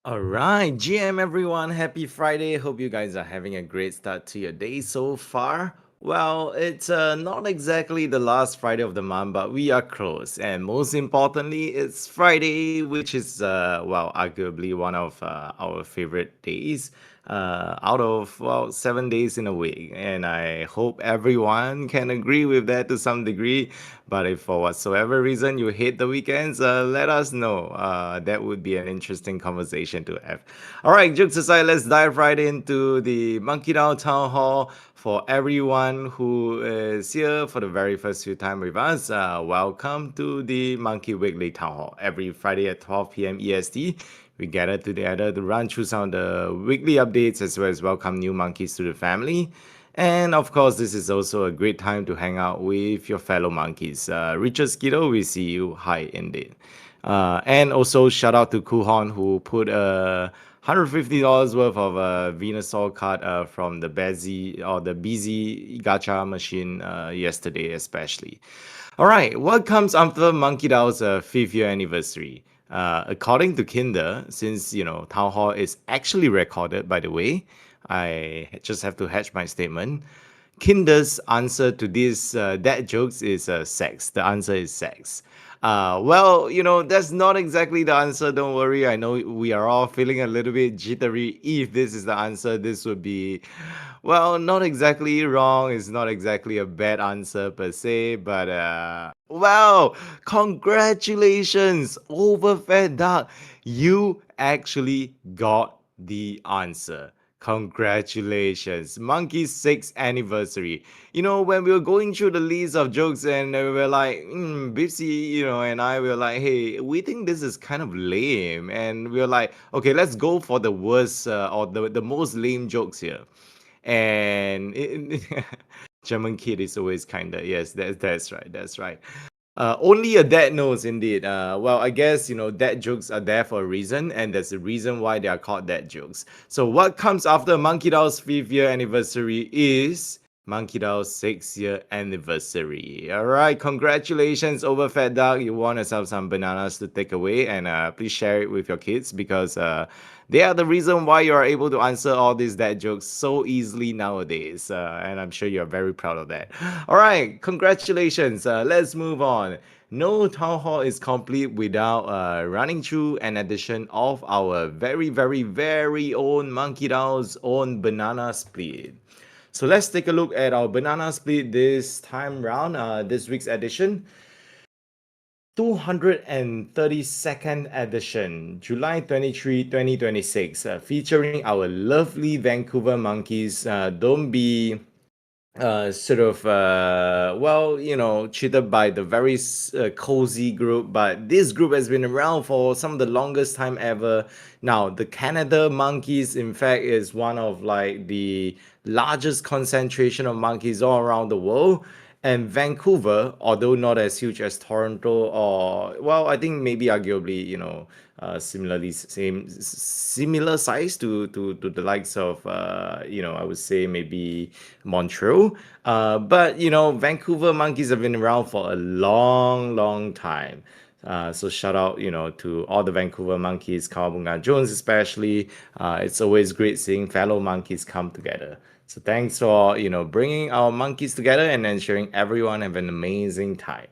All right, GM everyone, happy Friday. Hope you guys are having a great start to your day so far. Well, it's not exactly the last Friday of the month, but we are close. And most importantly, it's Friday, which is, arguably one of our favorite days out of, 7 days in a week. And I hope everyone can agree with that to some degree. But if for whatsoever reason you hate the weekends, let us know. That would be an interesting conversation to have. All right, jokes aside, let's dive right into the MonkeDAO Town Hall. For everyone who is here for the very first few time with us, welcome to the Monkey Weekly Town Hall. Every Friday at 12 p.m. EST, we gather together to run through some of the weekly updates as well as welcome new monkeys to the family. And of course, this is also a great time to hang out with your fellow monkeys. Richard Skittle, we see you. Hi, indeed. And also, shout out to Kuhon who put $150 worth of Venusaur card from the Busy Gacha machine yesterday, especially. All right, what comes after MonkeDAO's 5th year anniversary? According to Kinder, since Town Hall is actually recorded, by the way, I just have to hatch my statement. Kinder's answer to these dad jokes is sex. The answer is sex. That's not exactly the answer. Don't worry. I know we are all feeling a little bit jittery. If this is the answer, this would be, well, not exactly wrong. It's not exactly a bad answer per se, but congratulations, Overfed Duck. You actually got the answer. Congratulations, Monkey's 6th anniversary. When we were going through the list of jokes and we were like, Bipsy, and I were like, hey, we think this is kind of lame. And we were like, okay, let's go for the worst or the most lame jokes here. And German kid is always kinda, yes, that's right, that's right. Only a dad knows, indeed. I guess dad jokes are there for a reason, and there's a reason why they are called dad jokes. So, what comes after MonkeDAO's 5th year anniversary is MonkeDAO's 6th year anniversary. All right, congratulations, Overfed Duck. You won yourself some bananas to take away, and please share it with your kids because they are the reason why you are able to answer all these dad jokes so easily nowadays. And I'm sure you're very proud of that. All right, congratulations. Let's move on. No town hall is complete without running through an edition of our very, very, very own Monkey Dow's own banana split. So let's take a look at our banana split this time round, this week's edition. 232nd edition, July 23, 2026, featuring our lovely Vancouver monkeys. Don't be cheated by the very cozy group, but this group has been around for some of the longest time ever. Now, the Canada monkeys, in fact, is one of like the largest concentration of monkeys all around the world. And Vancouver, although not as huge as Toronto, or I think maybe arguably, similar size to the likes of, I would say maybe Montreal. But Vancouver monkeys have been around for a long, long time. So shout out, to all the Vancouver monkeys, Kawabunga Jones especially. It's always great seeing fellow monkeys come together. So thanks for bringing our monkeys together and ensuring everyone have an amazing time.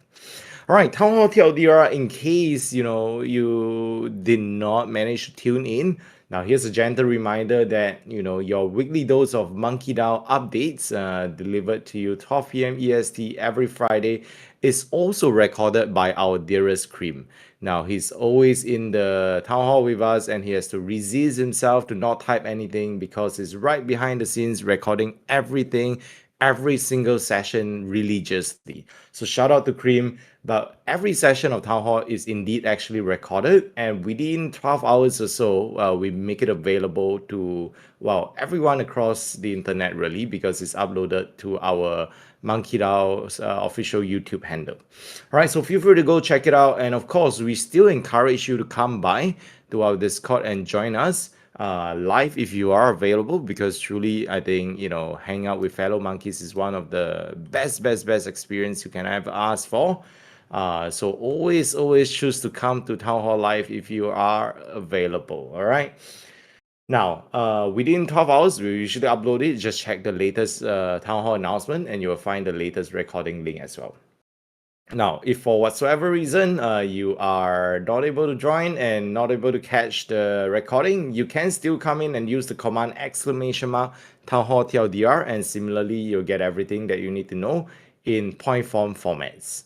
All right, Town Hall TLDR, in case you did not manage to tune in. Now, here's a gentle reminder that your weekly dose of MonkeDAO updates delivered to you 12 p.m. EST every Friday is also recorded by our dearest Cream. Now, he's always in the town hall with us and he has to resist himself to not type anything because he's right behind the scenes recording everything, every single session religiously. So shout out to Cream. But every session of Town Hall is indeed actually recorded, and within 12 hours or so, we make it available to everyone across the internet, really, because it's uploaded to our MonkeDAO's official YouTube handle. All right, so feel free to go check it out, and of course, we still encourage you to come by to our Discord and join us live if you are available, because truly I think hanging out with fellow monkeys is one of the best experience you can ever ask for. So always choose to come to Town Hall Live if you are available. All right. Now, within 12 hours, we usually upload it. Just check the latest Town Hall announcement and you will find the latest recording link as well. Now, if for whatsoever reason you are not able to join and not able to catch the recording, you can still come in and use the command !town hall TLDR, and similarly, you'll get everything that you need to know in point form formats.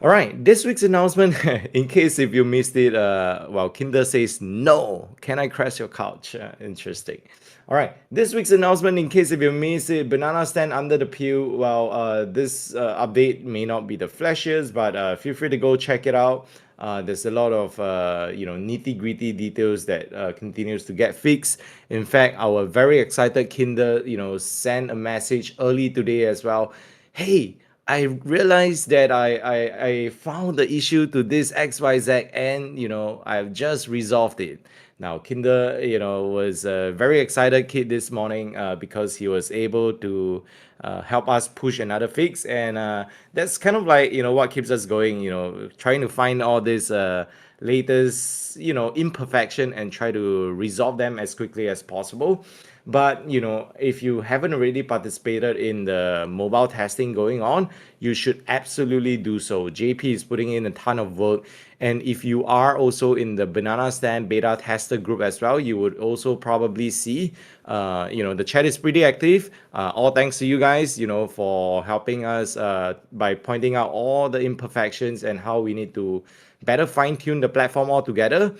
All right, this week's announcement, in case if you missed it, well, Kinder says, no, can I crash your couch? Interesting. All right, this week's announcement, in case if you missed it, banana stand under the pew. Well, this update may not be the flashiest, but feel free to go check it out. There's a lot of nitty gritty details that continues to get fixed. In fact, our very excited Kinder, sent a message early today as well. Hey, I realized that I found the issue to this XYZ, and I've just resolved it. Now Kinder, was a very excited kid this morning because he was able to help us push another fix, and that's kind of like what keeps us going. Trying to find all this latest imperfection and try to resolve them as quickly as possible. But if you haven't already participated in the mobile testing going on, you should absolutely do so. JP is putting in a ton of work, and if you are also in the banana stand beta tester group as well, you would also probably see the chat is pretty active. All thanks to you guys for helping us by pointing out all the imperfections and how we need to better fine-tune the platform altogether.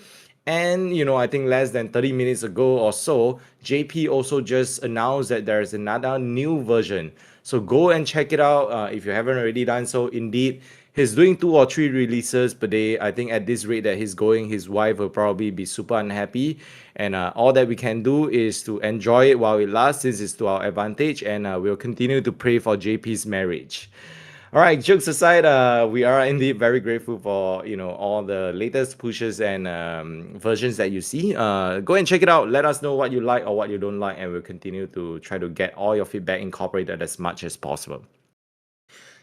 And I think less than 30 minutes ago or so, JP also just announced that there's another new version. So go and check it out if you haven't already done so. Indeed, he's doing 2 or 3 releases per day. I think at this rate that he's going, his wife will probably be super unhappy. And all that we can do is to enjoy it while it lasts. This is to our advantage, and we'll continue to pray for JP's marriage. All right, jokes aside, we are indeed very grateful for all the latest pushes and versions that you see. Go and check it out. Let us know what you like or what you don't like, and we'll continue to try to get all your feedback incorporated as much as possible.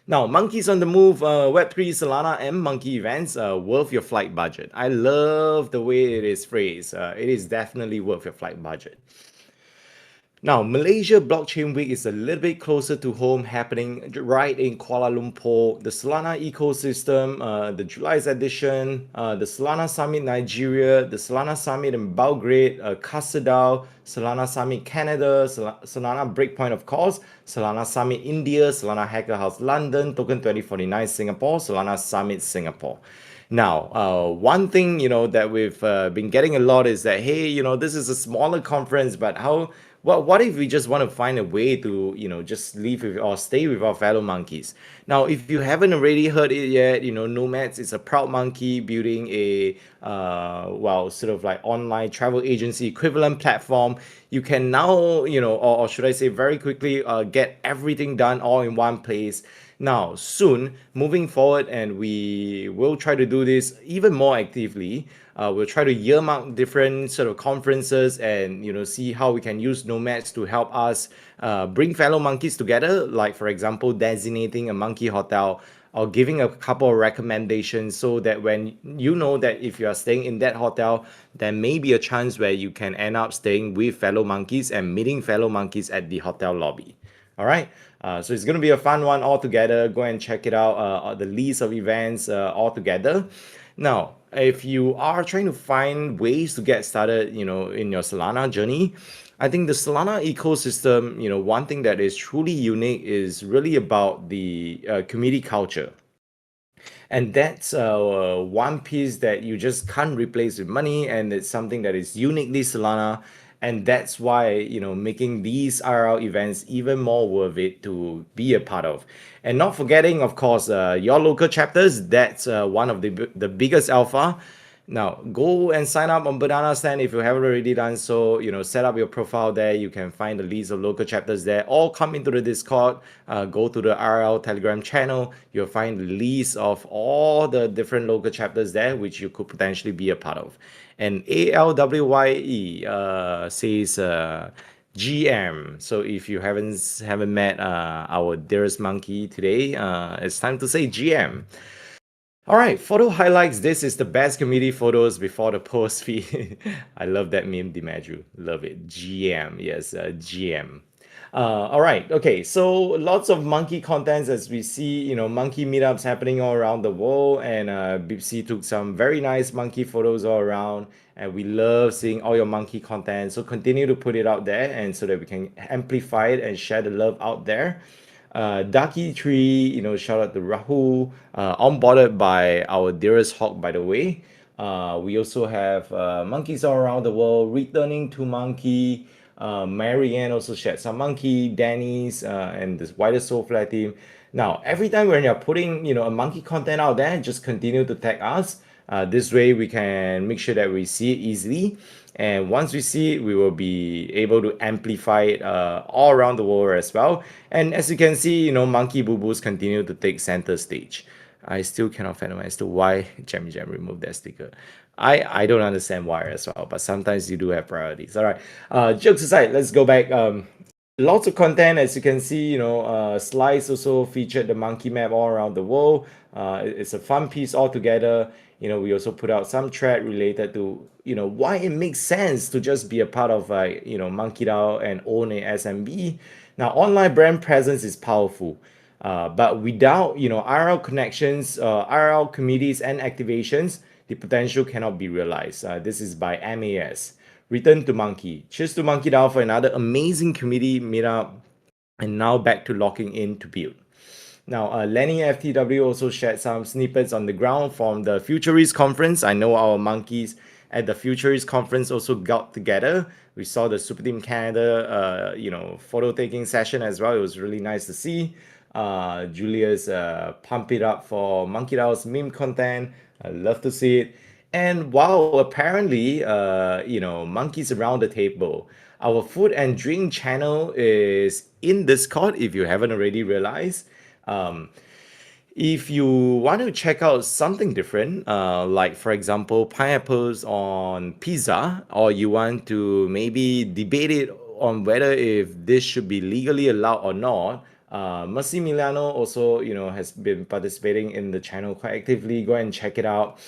Now, Monkeys on the Move, Web3 Solana and Monkey events, worth your flight budget. I love the way it is phrased. It is definitely worth your flight budget. Now, Malaysia Blockchain Week is a little bit closer to home, happening right in Kuala Lumpur. The Solana ecosystem, the July's edition, the Solana Summit Nigeria, the Solana Summit in Belgrade, CustDAO, Solana Summit Canada, Solana Breakpoint, of course, Solana Summit India, Solana Hacker House London, Token 2049 Singapore, Solana Summit Singapore. Now, one thing that we've been getting a lot is that, hey, this is a smaller conference, but what if we just want to find a way to just live with or stay with our fellow monkeys? Now, if you haven't already heard it yet, Nomads is a proud monkey building a sort of like online travel agency equivalent platform. You can now or should I say very quickly get everything done all in one place. Now, soon, moving forward, and we will try to do this even more actively. We'll try to earmark different sort of conferences and see how we can use Nomads to help us bring fellow monkeys together. Like, for example, designating a monkey hotel or giving a couple of recommendations so that when that if you are staying in that hotel, there may be a chance where you can end up staying with fellow monkeys and meeting fellow monkeys at the hotel lobby. All right. So it's going to be a fun one altogether. Go and check it out. The list of events altogether. Now, if you are trying to find ways to get started, in your Solana journey, I think the Solana ecosystem, one thing that is truly unique is really about the community culture. And that's one piece that you just can't replace with money, and it's something that is uniquely Solana. And that's why making these IRL events even more worth it to be a part of. And not forgetting, of course, your local chapters. That's one of the biggest alpha. Now, go and sign up on Banana Stand if you haven't already done so. Set up your profile there. You can find the list of local chapters there. Or come into the Discord. Go to the RL Telegram channel. You'll find the list of all the different local chapters there, which you could potentially be a part of. And ALWYE says, GM. So if you haven't met our dearest monkey today, it's time to say GM. All right, photo highlights. This is the best community photos before the post feed. I love that meme, Dimaju. Love it. GM, yes, GM. All right, okay. So lots of monkey contents as we see, monkey meetups happening all around the world, and Bipsy took some very nice monkey photos all around, and we love seeing all your monkey content. So continue to put it out there, and so that we can amplify it and share the love out there. Ducky Tree, shout out to Rahul, onboarded by our dearest hawk, by the way. We also have monkeys all around the world returning to monkey. Marianne also shared some monkey, Danny's, and this wider soul flat team. Now, every time when you're putting, a monkey content out there, just continue to tag us. This way we can make sure that we see it easily. And once we see it, we will be able to amplify it all around the world as well. And as you can see, Monkey Boo Boos continue to take center stage. I still cannot fathom as to why Jammy Jam removed that sticker. I don't understand why as well, but sometimes you do have priorities. All right. Jokes aside, let's go back. Lots of content, as you can see. Slice also featured the monkey map all around the world. It's a fun piece altogether. We also put out some thread related to why it makes sense to just be a part of MonkeDAO and own a SMB. Now, online brand presence is powerful, but without IRL connections, IRL committees and activations, the potential cannot be realized. This is by MAS. Return to Monkey. Cheers to MonkeDAO for another amazing committee meetup, and now back to locking in to build. Now, Lenny FTW also shared some snippets on the ground from the Futurist conference. I know our monkeys at the Futurist conference also got together. We saw the Super Team Canada, photo taking session as well. It was really nice to see. Julius pump it up for MonkeDAO's meme content. I love to see it. And wow, apparently, monkeys around the table. Our food and drink channel is in Discord if you haven't already realized. Um, if you want to check out something different, like for example, pineapples on pizza, or you want to maybe debate it on whether if this should be legally allowed or not, Massimiliano also, has been participating in the channel quite actively. Go and check it out.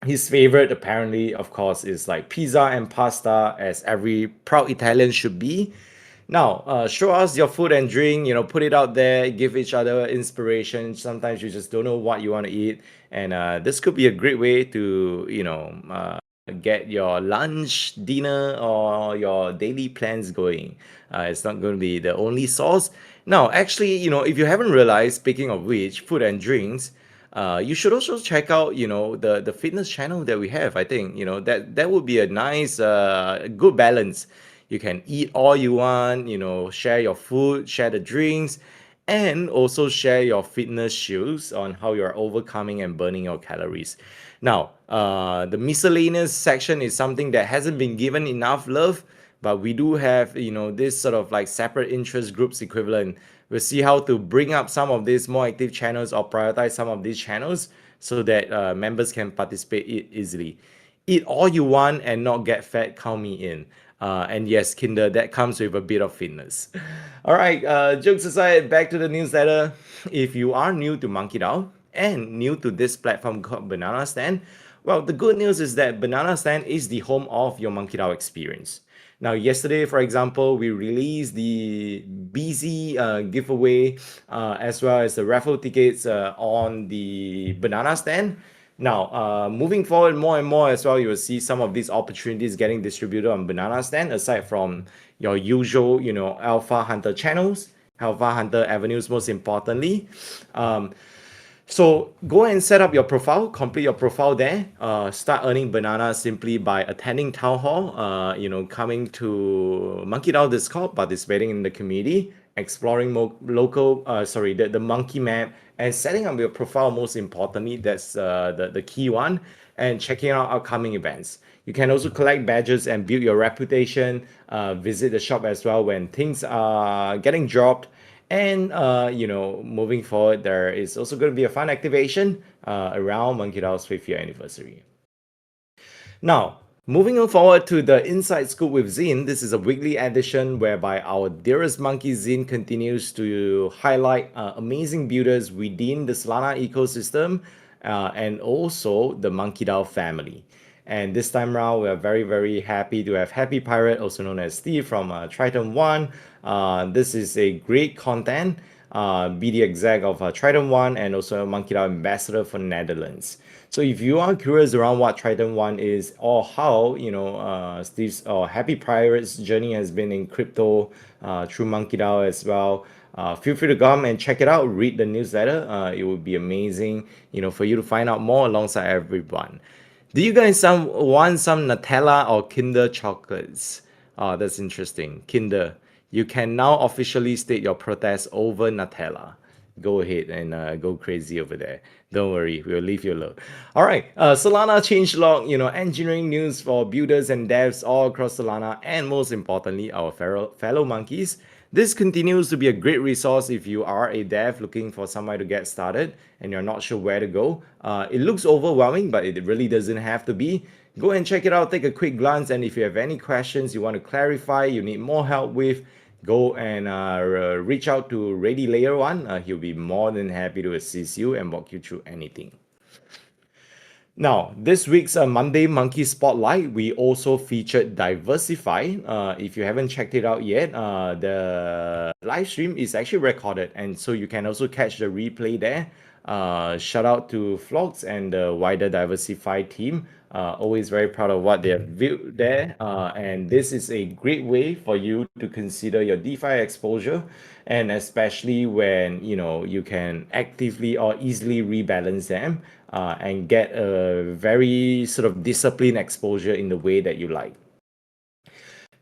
His favorite, apparently, of course, is like pizza and pasta, as every proud Italian should be. Now, show us your food and drink, put it out there, give each other inspiration. Sometimes you just don't know what you want to eat. And this could be a great way to, get your lunch, dinner, or your daily plans going. It's not going to be the only source. Now, actually, if you haven't realized, speaking of which, food and drinks, you should also check out, the fitness channel that we have. I think, that would be a nice, good balance. You can eat all you want, share your food, share the drinks, and also share your fitness shoes on how you're overcoming and burning your calories. Now, the miscellaneous section is something that hasn't been given enough love, but we do have, this sort of like separate interest groups equivalent. We'll see how to bring up some of these more active channels or prioritize some of these channels so that members can participate easily. Eat all you want and not get fat, count me in. And yes, Kinder, that comes with a bit of fitness. All right, jokes aside, back to the newsletter. If you are new to MonkeDAO and new to this platform called Banana Stand, well, the good news is that Banana Stand is the home of your MonkeDAO experience. Now, yesterday, for example, we released the BZ giveaway as well as the raffle tickets on the Banana Stand. Now, moving forward more and more as well, you will see some of these opportunities getting distributed on Banana Stand, aside from your usual, Alpha Hunter channels, Alpha Hunter avenues, most importantly. So go and set up your profile, complete your profile there. Start earning bananas simply by attending town hall. Coming to MonkeDAO Discord, participating in the community, exploring the monkey map, and setting up your profile. Most importantly, that's the key one, and checking out upcoming events. You can also collect badges and build your reputation. Visit the shop as well when things are getting dropped. And moving forward, there is also going to be a fun activation around MonkeDAO's 5th year anniversary. Now, Moving on forward to the Inside Scoop with Zine, this is a weekly edition whereby our dearest monkey Zine continues to highlight amazing builders within the Solana ecosystem and also the MonkeDAO family. And this time around, we are very, very happy to have Happy Pirate, also known as Steve from Triton One. This is a great content. Be the exec of Triton One and also a MonkeDAO ambassador for Netherlands. So if you are curious around what Triton One is or how Steve's or Happy Pirate's journey has been in crypto through MonkeDAO as well, feel free to come and check it out. Read the newsletter. It would be amazing, for you to find out more alongside everyone. Do you guys want some Nutella or Kinder chocolates? Oh, that's interesting. Kinder, you can now officially state your protest over Nutella. Go ahead and go crazy over there. Don't worry, we'll leave you alone. All right, Solana changelog, engineering news for builders and devs all across Solana, and most importantly, our fellow monkeys. This continues to be a great resource if you are a dev looking for somewhere to get started and you're not sure where to go. It looks overwhelming, but it really doesn't have to be. Go and check it out, take a quick glance, and if you have any questions you want to clarify, you need more help with, go and reach out to Ready Layer One. He'll be more than happy to assist you and walk you through anything. Now, this week's Monday Monkey Spotlight, we also featured Diversify. If you haven't checked it out yet, the live stream is actually recorded, and so you can also catch the replay there. Shout out to Flox and the wider Diversify team. Always very proud of what they have built there. And this is a great way for you to consider your DeFi exposure, and especially when you can actively or easily rebalance them and get a very sort of disciplined exposure in the way that you like.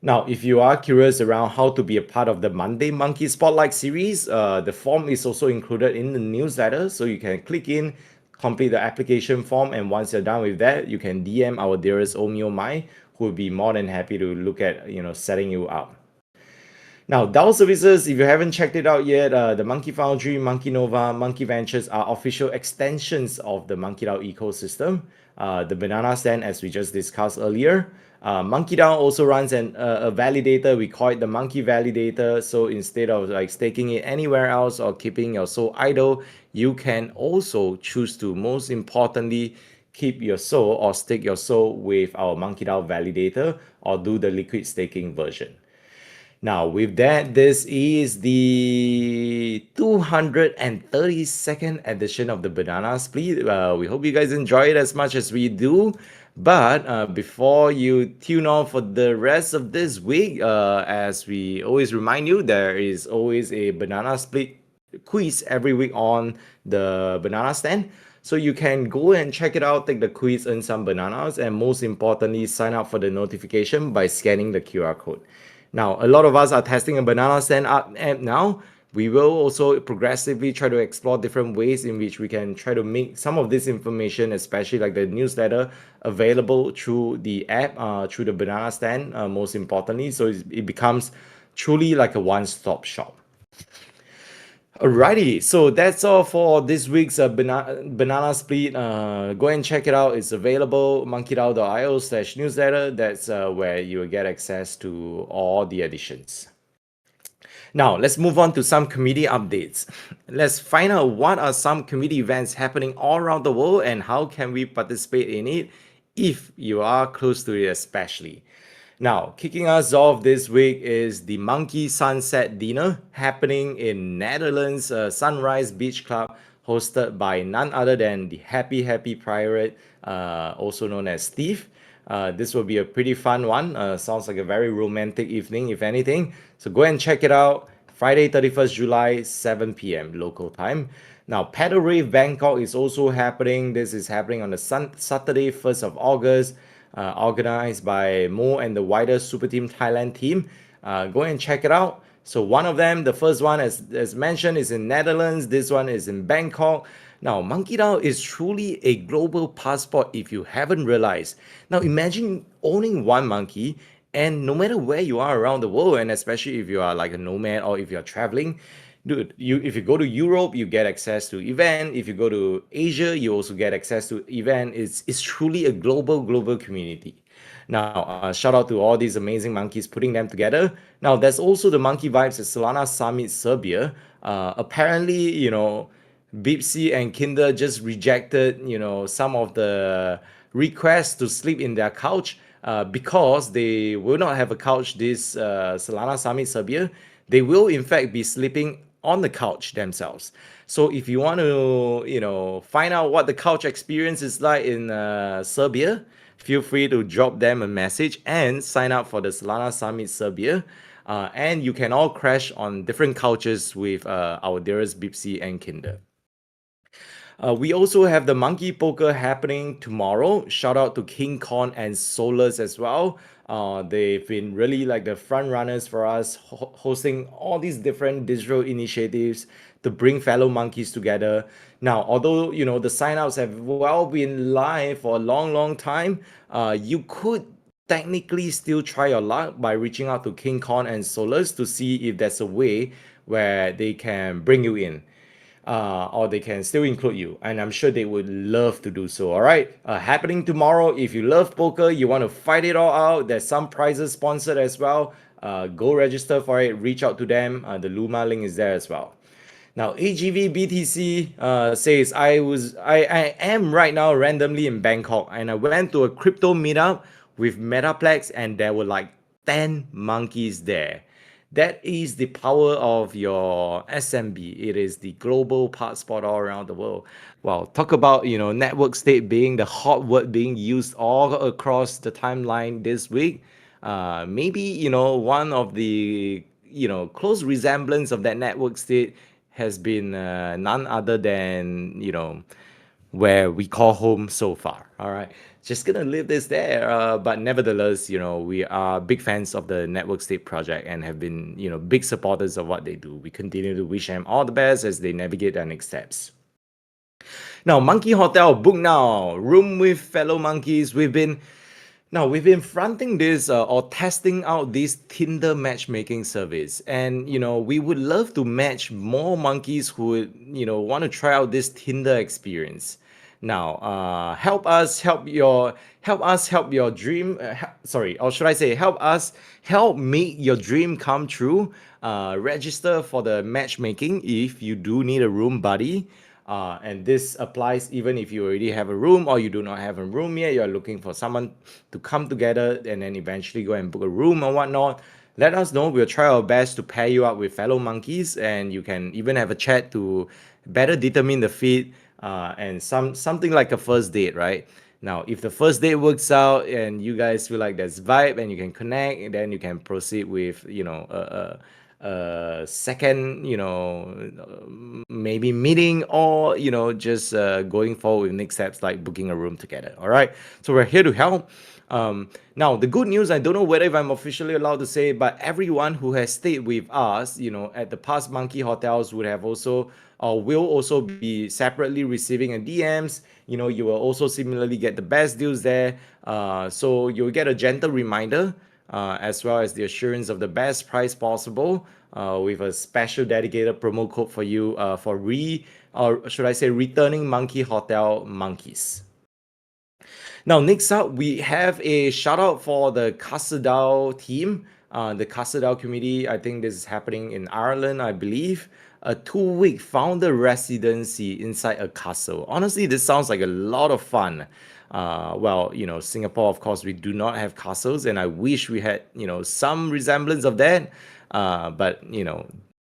Now, if you are curious around how to be a part of the Monday Monkey Spotlight series, the form is also included in the newsletter, so you can click in, complete the application form, and once you're done with that, you can DM our dearest Omio Mai, who will be more than happy to look at setting you up. Now, DAO services, if you haven't checked it out yet, the Monkey Foundry, Monkey Nova, Monkey Ventures are official extensions of the MonkeDAO ecosystem. The banana stand, as we just discussed earlier. MonkeDAO also runs a validator. We call it the Monkey Validator. So instead of staking it anywhere else or keeping your SOL idle, you can also choose to, most importantly, keep your SOL or stake your SOL with our MonkeDAO validator or do the liquid staking version. Now, with that, this is the 232nd edition of the Banana Split. We hope you guys enjoy it as much as we do. But before you tune on for the rest of this week, as we always remind you, there is always a Banana Split quiz every week on the Banana Stand. So you can go and check it out, take the quiz, earn some bananas, and most importantly, sign up for the notification by scanning the QR code. Now, a lot of us are testing a banana stand app now. We will also progressively try to explore different ways in which we can try to make some of this information, especially like the newsletter, available through the app, through the banana stand, most importantly. So it becomes truly like a one-stop shop. Alrighty, so that's all for this week's Banana Split. Go and check it out. It's available, monkeydao.io/newsletter. That's where you will get access to all the editions. Now, let's move on to some community updates. Let's find out what are some community events happening all around the world and how can we participate in it if you are close to it especially. Now, kicking us off this week is the Monkey Sunset Dinner happening in Netherlands Sunrise Beach Club, hosted by none other than the Happy Pirate, also known as Steve. This will be a pretty fun one. Sounds like a very romantic evening, if anything. So go and check it out. Friday, 31st July, 7 p.m. local time. Now, Paddle Rave Bangkok is also happening. This is happening on the Saturday, 1st of August. Organized by Mo and the wider Super Team Thailand team. Go and check it out. So one of them, the first one as mentioned, is in Netherlands. This one is in Bangkok. Now, MonkeDAO is truly a global passport if you haven't realized. Now, imagine owning one monkey and no matter where you are around the world, and especially if you are like a nomad or if you're traveling, dude, if you go to Europe, you get access to event. If you go to Asia, you also get access to event. It's truly a global community. Now, shout out to all these amazing monkeys putting them together. Now, there's also the Monkey Vibes at Solana Summit Serbia. Apparently, Bipsy and Kinder just rejected, some of the requests to sleep in their couch because they will not have a couch this Solana Summit Serbia. They will, in fact, be sleeping on the couch themselves. So if you want to, find out what the couch experience is like in Serbia, feel free to drop them a message and sign up for the Solana Summit Serbia. And you can all crash on different couches with our dearest Bipsy and Kinder. We also have the Monkey Poker happening tomorrow. Shout out to King Kong and Solus as well. They've been really like the front runners for us, hosting all these different digital initiatives to bring fellow monkeys together. Now, although the signups have well been live for a long, long time, you could technically still try your luck by reaching out to King Kong and Solus to see if there's a way where they can bring you in or they can still include you. And I'm sure they would love to do so. All right. Happening tomorrow. If you love poker, you want to fight it all out, there's some prizes sponsored as well. Go register for it. Reach out to them. The Luma link is there as well. Now, AGV BTC says I am right now randomly in Bangkok and I went to a crypto meetup with Metaplex and there were like 10 monkeys there. That is the power of your SMB. It is the global passport all around the world. Well, talk about network state being the hot word being used all across the timeline this week. Maybe one of the close resemblance of that network state has been none other than where we call home so far. All right. Just gonna leave this there. But nevertheless, we are big fans of the Network State project and have been, big supporters of what they do. We continue to wish them all the best as they navigate their next steps. Now, Monkey Hotel, book now. Room with fellow monkeys. We've been fronting this or testing out this Tinder matchmaking service, and we would love to match more monkeys who would want to try out this Tinder experience. Now, help us help your dream. Sorry, or should I say, help make your dream come true. Register for the matchmaking if you do need a room buddy. And this applies even if you already have a room or you do not have a room yet. You're looking for someone to come together and then eventually go and book a room or whatnot. Let us know. We'll try our best to pair you up with fellow monkeys, and you can even have a chat to better determine the fit and something like a first date, right? Now, if the first date works out and you guys feel like there's vibe and you can connect, and then you can proceed with a second maybe meeting, or just going forward with next steps like booking a room together. All right, so we're here to help. Now the good news, I don't know whether if I'm officially allowed to say, but everyone who has stayed with us at the past Monkey Hotels would have also or will also be separately receiving a DMs. You will also similarly get the best deals there, so you'll get a gentle reminder as well as the assurance of the best price possible, with a special dedicated promo code for you for or should I say returning Monkey Hotel monkeys. Now, next up, we have a shout out for the MonkeDAO team, the MonkeDAO community. I think this is happening in Ireland, I believe. A 2-week founder residency inside a castle. Honestly, this sounds like a lot of fun. Well, Singapore, of course, we do not have castles, and I wish we had, some resemblance of that. But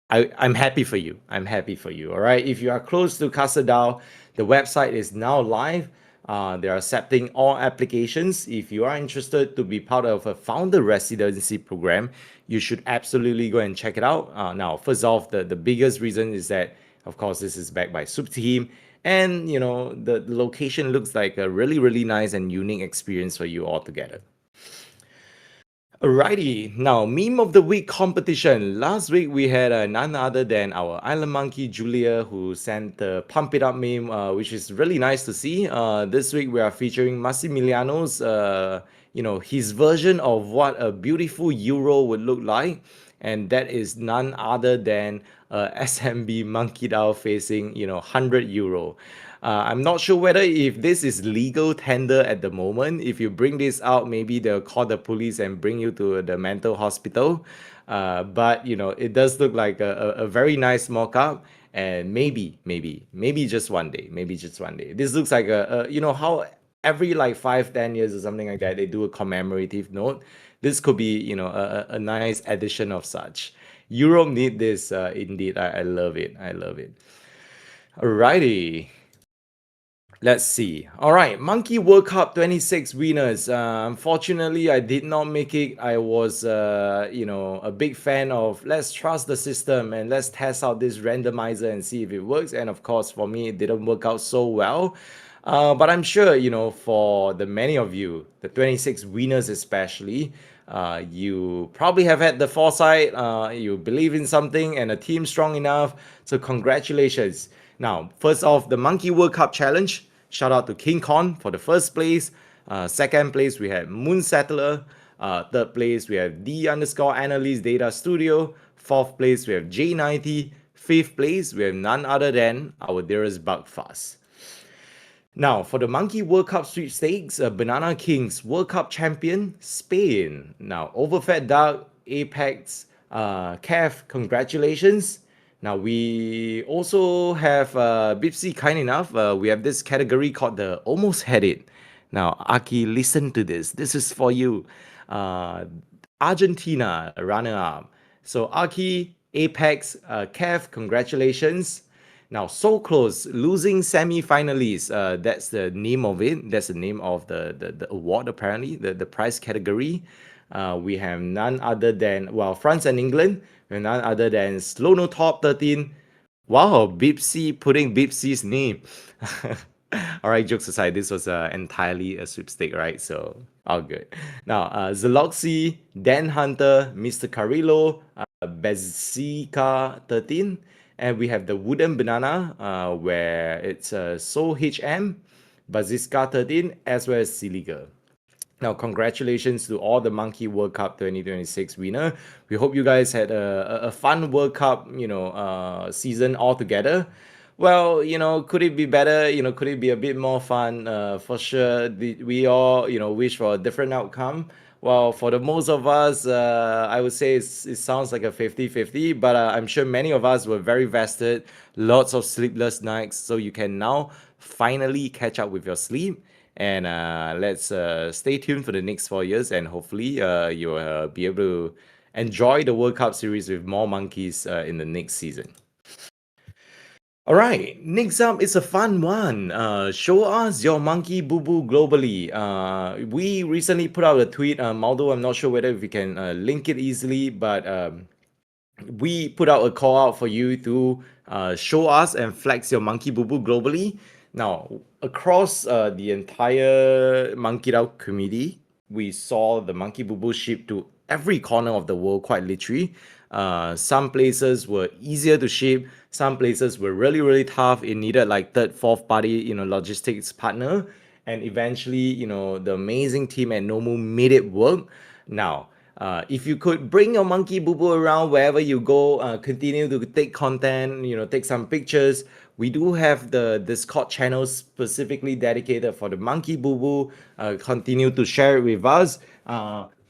I'm happy for you. I'm happy for you. All right. If you are close to MonkeDAO, the website is now live. They're accepting all applications. If you are interested to be part of a founder residency program, you should absolutely go and check it out. Now, first off, the biggest reason is that, of course, this is backed by Soup Team. And, the location looks like a really, really nice and unique experience for you all together. Alrighty, now meme of the week competition. Last week we had none other than our island monkey Julia, who sent the pump it up meme, which is really nice to see. This week we are featuring Massimiliano's, his version of what a beautiful euro would look like, and that is none other than SMB MonkeDAO facing 100 euro. I'm not sure whether if this is legal tender at the moment. If you bring this out, maybe they'll call the police and bring you to the mental hospital. But it does look like a very nice mock-up, and maybe just one day, maybe just one day. This looks like how every like 5-10 years or something like that they do a commemorative note. This could be a nice addition of such. Europe need this, indeed. I love it. I love it. Alrighty. Let's see. All right, Monkey World Cup 26 winners. Unfortunately, I did not make it. I was, a big fan of let's trust the system and let's test out this randomizer and see if it works. And of course, for me, it didn't work out so well. But I'm sure, for the many of you, the 26 winners especially, you probably have had the foresight, you believe in something and a team strong enough. So congratulations. Now, first off, the Monkey World Cup Challenge. Shout out to King Kong for the first place. Second place, we have Moon Settler. Third place, we have D_Analyst Data Studio. Fourth place, we have J90. Fifth place, we have none other than our dearest Bugfast. Now, for the Monkey World Cup sweepstakes, Banana Kings World Cup champion, Spain. Now, Overfed Duck, Apex, Kev, congratulations. Now, we also have Bipsy kind enough. We have this category called the Almost Had It. Now, Aki, listen to this. This is for you. Argentina, runner up. So, Aki, Apex, Kev, congratulations. Now, so close, losing semi-finalists. That's the name of it. That's the name of the award, apparently, the prize category. We have none other than, well, France and England. We have none other than Slono Top 13. Wow, Bipsy putting Bipsy's name. All right, jokes aside, this was entirely a sweepstake, right? So, all good. Now, Zeloxy, Dan Hunter, Mr. Carillo, Bezika 13. And we have the Wooden Banana, where it's So HM, Baziska 13, as well as Silly Girl. Now, congratulations to all the Monkey World Cup 2026 winner. We hope you guys had a fun World Cup, season altogether. Well, could it be better? Could it be a bit more fun? For sure, we all, wish for a different outcome. Well, for the most of us, I would say it sounds like a 50-50, but I'm sure many of us were very vested, lots of sleepless nights, so you can now finally catch up with your sleep. And let's stay tuned for the next 4 years, and hopefully you'll be able to enjoy the World Cup series with more monkeys in the next season. All right, next up is a fun one. Show us your monkey boo boo globally. We recently put out a tweet, although I'm not sure whether we can link it easily, but we put out a call out for you to show us and flex your monkey boo boo globally. Now, across the entire MonkeDAO community, we saw the monkey boo boo ship to every corner of the world, quite literally. Some places were easier to ship. Some places were really, really tough. It needed like third, fourth party, logistics partner. And eventually, the amazing team at Nomu made it work. Now, if you could bring your monkey boo boo around wherever you go, continue to take content, take some pictures. We do have the Discord channel specifically dedicated for the monkey boo boo. Continue to share it with us.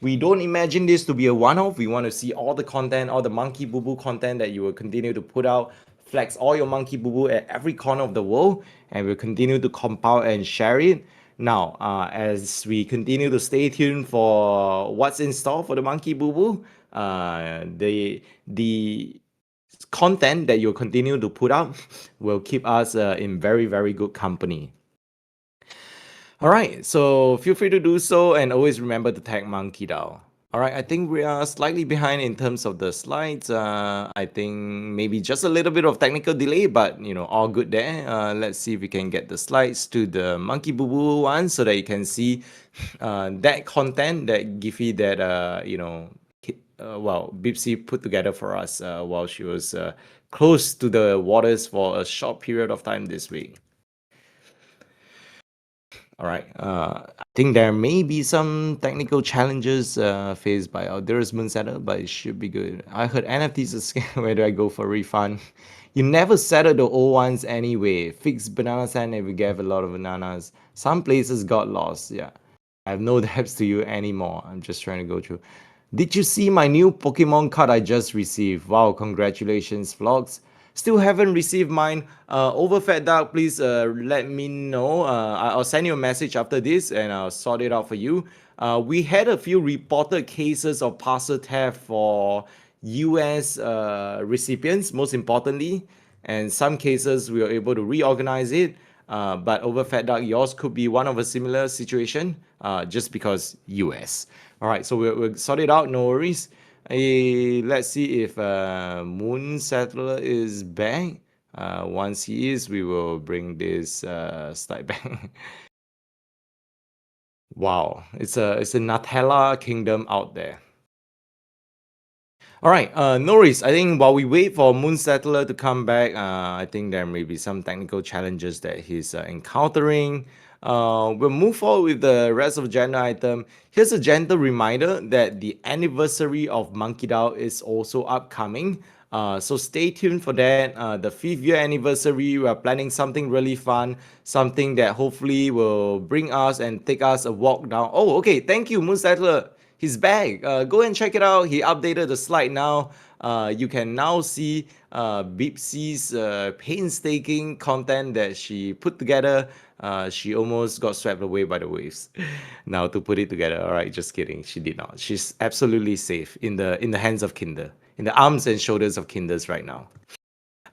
We don't imagine this to be a one-off. We want to see all the content, all the monkey boo boo content that you will continue to put out. Flex all your monkey boo boo at every corner of the world, and we'll continue to compile and share it. Now, as we continue to stay tuned for what's in store for the monkey boo boo, the content that you'll continue to put out will keep us in very, very good company. All right, so feel free to do so, and always remember to tag MonkeDAO. All right, I think we are slightly behind in terms of the slides. I think maybe just a little bit of technical delay, but all good there. Let's see if we can get the slides to the Monkey Boo Boo one so that you can see that content that Giphy that Bipsy put together for us while she was close to the waters for a short period of time this week. All right. Think there may be some technical challenges faced by our dearest moon setter, but it should be good. I heard NFTs are scam. Where do I go for refund? You never settle the old ones anyway. Fix banana sand and we gave a lot of bananas. Some places got lost. Yeah. I have no debts to you anymore. I'm just trying to go through. Did you see my new Pokemon card I just received? Wow, congratulations, Vlogs. Still haven't received mine. Overfed Duck, please let me know. I'll send you a message after this and I'll sort it out for you. We had a few reported cases of parcel theft for US recipients, most importantly, and some cases we were able to reorganize it. But Overfed Duck, yours could be one of a similar situation, just because US. All right, so we'll sort it out, no worries. Let's see if Moon Settler is back. Once he is, we will bring this slide back. Wow, it's a Nutella kingdom out there. All right, no worries. I think while we wait for Moon Settler to come back, I think there may be some technical challenges that he's encountering. We'll move forward with the rest of the agenda item. Here's a gentle reminder that the anniversary of MonkeDAO is also upcoming. So stay tuned for that. The 5th year anniversary, we are planning something really fun, something that hopefully will bring us and take us a walk down. Oh, okay. Thank you, Moon Settler. He's back. Go and check it out. He updated the slide now. You can now see Bipsy's painstaking content that she put together. She almost got swept away by the waves. Now to put it together, all right, just kidding. She did not. She's absolutely safe in the hands of Kinder, in the arms and shoulders of Kinders right now.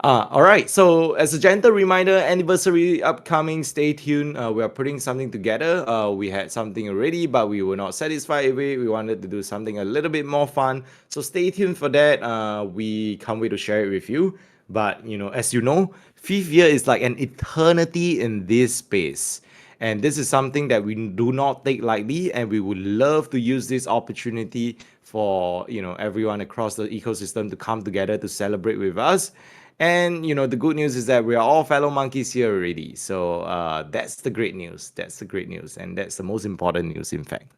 All right. So as a gentle reminder, anniversary upcoming. Stay tuned. We are putting something together. We had something already, but we were not satisfied with it. We wanted to do something a little bit more fun. So stay tuned for that. We can't wait to share it with you. But as you know, 5th year is like an eternity in this space. And this is something that we do not take lightly, and we would love to use this opportunity for everyone across the ecosystem to come together to celebrate with us. And the good news is that we are all fellow monkeys here already. So that's the great news. That's the great news, and that's the most important news, in fact.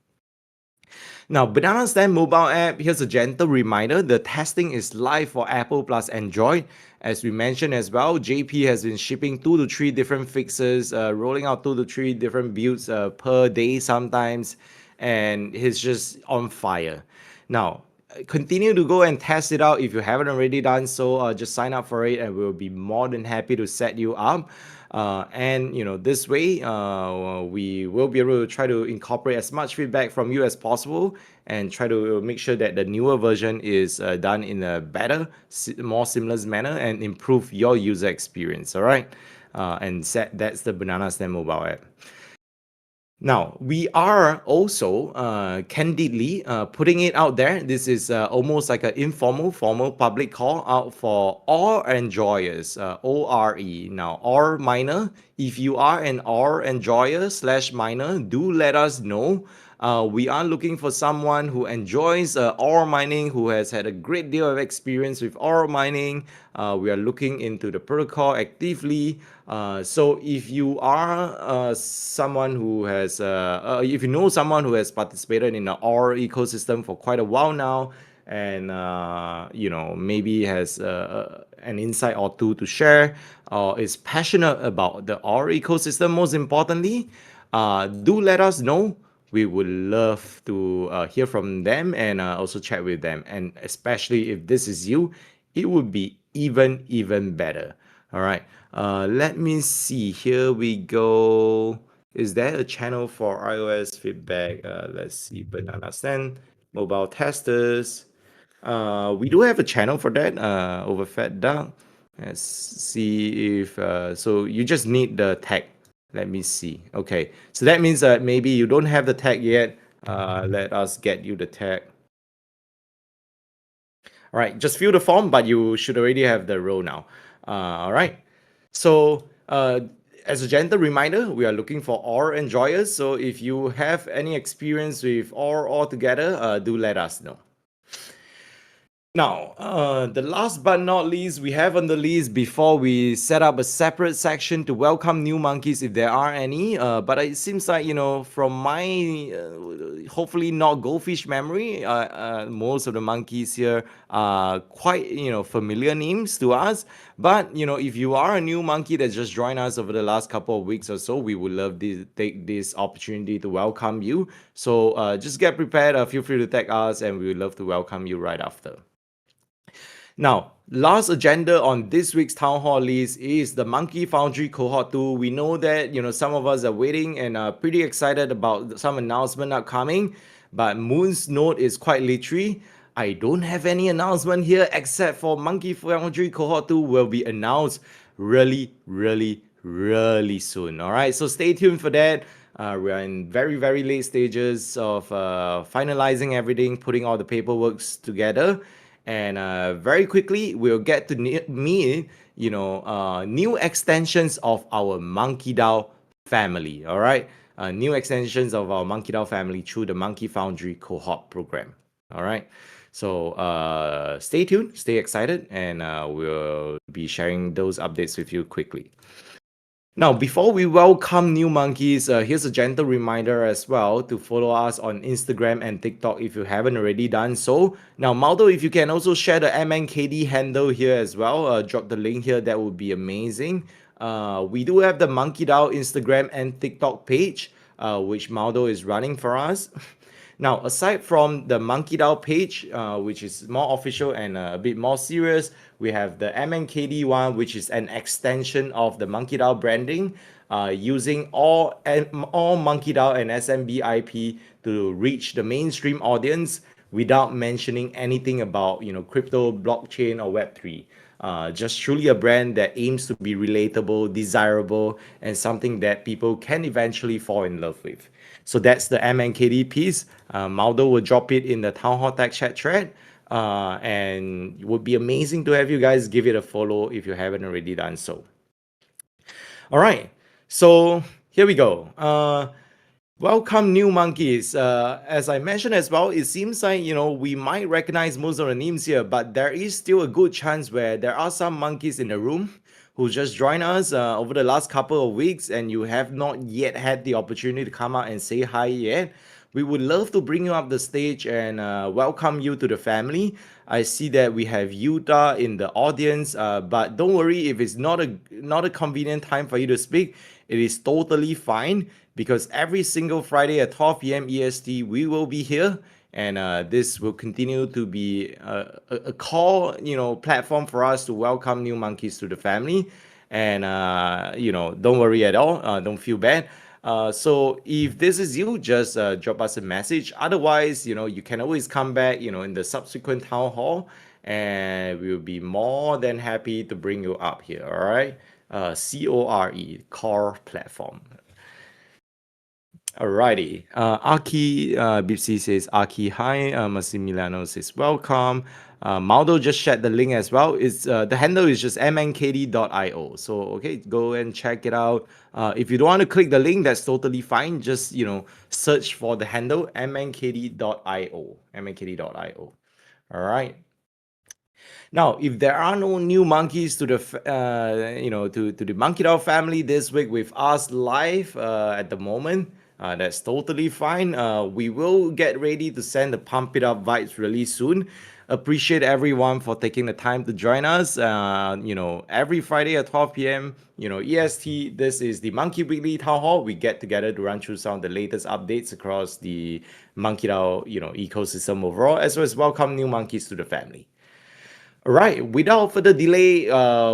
Now, Banana Stand mobile app, here's a gentle reminder. The testing is live for Apple plus Android. As we mentioned as well, JP has been shipping 2 to 3 different fixes, rolling out 2 to 3 different builds per day sometimes, and he's just on fire. Now, continue to go and test it out. If you haven't already done so, just sign up for it and we'll be more than happy to set you up. And this way we will be able to try to incorporate as much feedback from you as possible and try to make sure that the newer version is done in a better, more seamless manner and improve your user experience. All right. And that's the Banana Stand mobile app. Now, we are also candidly putting it out there. This is almost like an informal, formal public call out for all enjoyers, ORE. Now, OR miner, if you are an OR enjoyer / miner, do let us know. We are looking for someone who enjoys ore mining, who has had a great deal of experience with ore mining. We are looking into the protocol actively. So if you are someone who has, if you know someone who has participated in the ore ecosystem for quite a while now, and maybe has an insight or two to share, or is passionate about the ore ecosystem, most importantly, do let us know. We would love to hear from them and also chat with them. And especially if this is you, it would be even better. All right. Let me see. Here we go. Is there a channel for iOS feedback? Let's see. Banana Stand, mobile testers. We do have a channel for that. Overfed Duck. Let's see if so you just need the tag. Let me see. Okay, so that means that maybe you don't have the tag yet. Let us get you the tag. All right, just fill the form, but you should already have the role now. All right. So as a gentle reminder, we are looking for ore enjoyers. So if you have any experience with ore altogether, do let us know. Now, the last but not least, we have on the list before we set up a separate section to welcome new monkeys if there are any. But it seems like, from my hopefully not goldfish memory, most of the monkeys here are quite, familiar names to us. But, if you are a new monkey that just joined us over the last couple of weeks or so, we would love to take this opportunity to welcome you. So just get prepared. Feel free to tag us, and we would love to welcome you right after. Now, last agenda on this week's town hall list is the Monkey Foundry Cohort 2. We know that some of us are waiting and are pretty excited about some announcement upcoming, but Moon's note is quite literary. I don't have any announcement here except for Monkey Foundry Cohort 2 will be announced really, really, really soon. All right, so stay tuned for that. We are in very, very late stages of finalizing everything, putting all the paperwork together. And very quickly, we'll get to meet, new extensions of our MonkeDAO family. All right, new extensions of our MonkeDAO family through the Monkey Foundry cohort program. All right, so stay tuned, stay excited, and we'll be sharing those updates with you quickly. Now, before we welcome new monkeys, here's a gentle reminder as well to follow us on Instagram and TikTok if you haven't already done so. Now, Maldo, if you can also share the MNKD handle here as well, drop the link here, that would be amazing. We do have the MonkeDAO Instagram and TikTok page, which Maldo is running for us. Now, aside from the MonkeDAO page, which is more official and a bit more serious, we have the MNKD one, which is an extension of the MonkeDAO branding, using all MonkeDAO and SMB IP to reach the mainstream audience without mentioning anything about crypto, blockchain, or Web3. Just truly a brand that aims to be relatable, desirable, and something that people can eventually fall in love with. So that's the MNKD piece. Maldo will drop it in the Town Hall Tech Chat thread. And it would be amazing to have you guys give it a follow if you haven't already done so. All right, so here we go. Welcome, new monkeys. As I mentioned as well, it seems like we might recognize most of the names here, but there is still a good chance where there are some monkeys in the room who just joined us over the last couple of weeks, and you have not yet had the opportunity to come out and say hi yet. We would love to bring you up the stage and welcome you to the family. I see that we have Utah in the audience, but don't worry if it's not a convenient time for you to speak. It is totally fine because every single Friday at 12 p.m. EST, we will be here. And this will continue to be a core, platform for us to welcome new monkeys to the family. And, don't worry at all. Don't feel bad. So if this is you, just drop us a message. Otherwise, you can always come back, in the subsequent town hall, and we'll be more than happy to bring you up here. All right. core platform. Alrighty. Aki Bipsy says, Aki, hi. Massimiliano says, welcome. Maldo just shared the link as well. It's the handle is just mnkd.io. So okay, go and check it out. If you don't want to click the link, that's totally fine. Just search for the handle mnkd.io. mnkd.io. All right. Now, if there are no new monkeys to the to the MonkeDAO family this week with us live at the moment, that's totally fine. We will get ready to send the Pump It Up vibes really soon. Appreciate everyone for taking the time to join us. Every Friday at 12 p.m. EST. This is the Monkey Weekly Town Hall. We get together to run through some of the latest updates across the MonkeDAO ecosystem overall, as well as welcome new monkeys to the family. All right, without further delay,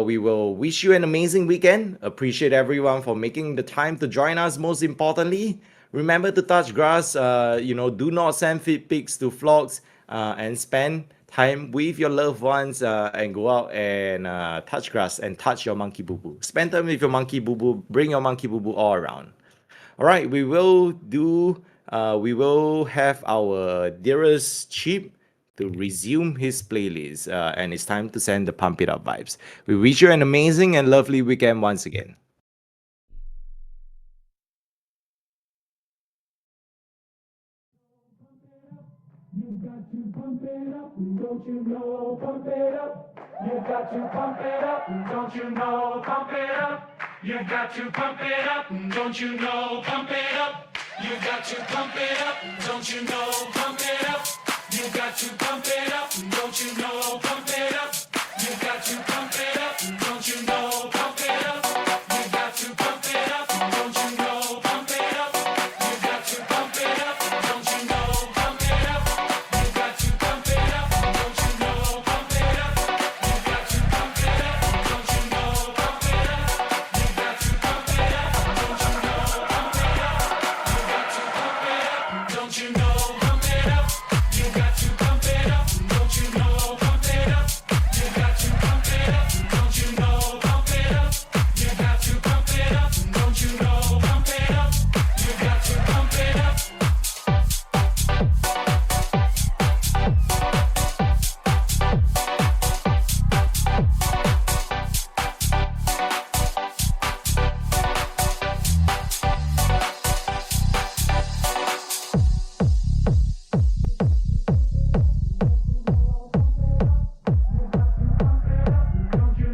we will wish you an amazing weekend. Appreciate everyone for making the time to join us. Most importantly, remember to touch grass. Do not send feed pics to vlogs, and spend time with your loved ones, and go out and touch grass and touch your monkey boo boo. Spend time with your monkey boo boo. Bring your monkey boo boo all around. All right, we will have our dearest Chip to resume his playlist, and it's time to send the Pump It Up vibes. We wish you an amazing and lovely weekend once again. got to pump it up, don't you know? Pump it up. You got to pump it up, don't you know? Pump it up. You got to pump it up, don't you know? Pump it up. You got to pump it up, don't you know? Pump it up. You got to pump it up, don't you know? Pump it up. You got to pump it up, don't you know? Pump it up. You got to pump it up, don't you know? Pump it up. You got to pump it up, don't you know? Pump it up. You got to pump it up, don't you know? Pump it up. You got to pump it up, don't you know? Pump it up. You got to pump it up, don't you know? Pump it up. You got to pump it up, don't you know? Pump it up. You got to pump it up, don't you know? Pump it up. You got to pump it up, don't you know? Pump it up. You got to pump it up, don't you know? Pump it up. You got to pump it up. Don't you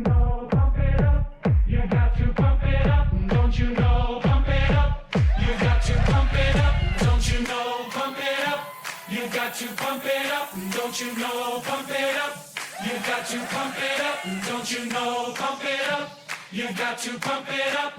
know? Pump it up. You got to pump it up. Don't you know? Pump it up. You got to pump it up. Don't you know? Pump it up. You got to pump it up. Don't you know? Pump it up. You got to pump it up. Don't you know? Pump it up. You got to pump it up.